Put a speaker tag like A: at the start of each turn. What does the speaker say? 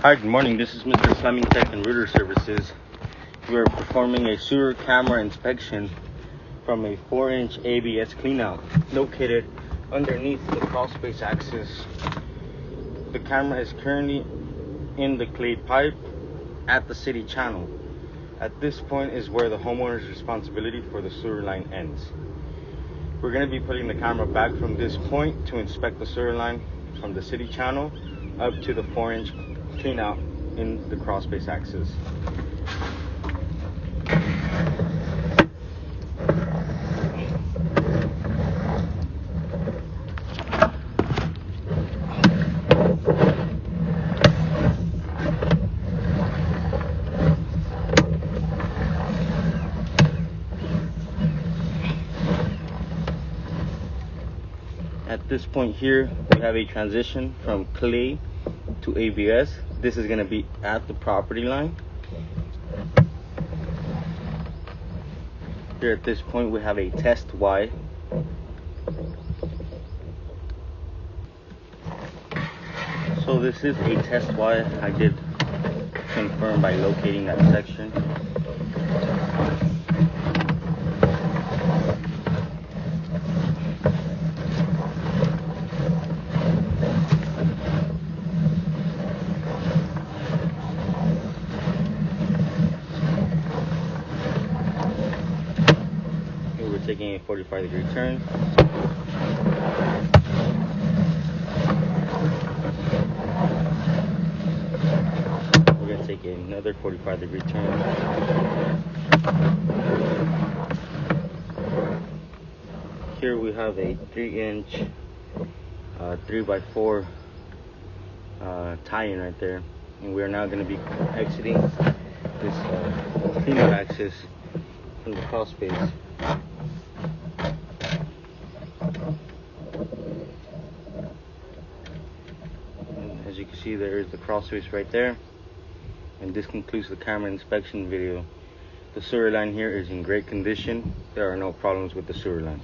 A: Hi, good morning. This is Mr. Plumbing Tech and Router Services. We are performing a sewer camera inspection from a 4-inch ABS cleanout located underneath the crawlspace axis. The camera is currently in the clay pipe at the city channel. At this point is where the homeowner's responsibility for the sewer line ends. We're going to be putting the camera back from this point to inspect the sewer line from the city channel up to the 4-inch clean out in the crawlspace axis. At this point here, we have a transition from clay to ABS. This is going to be at the property line. Here at this point we have a test Y. So this is a test Y. I did confirm by locating that section. We're taking a 45-degree turn. We're going to take another 45-degree turn. Here we have a 3-inch 3x4 tie-in right there, and we are now going to be exiting this cleanout axis from the crawl space. As you can see, there is the crawl space right there, and this concludes the camera inspection video. The sewer line here is in great condition. There are no problems with the sewer line.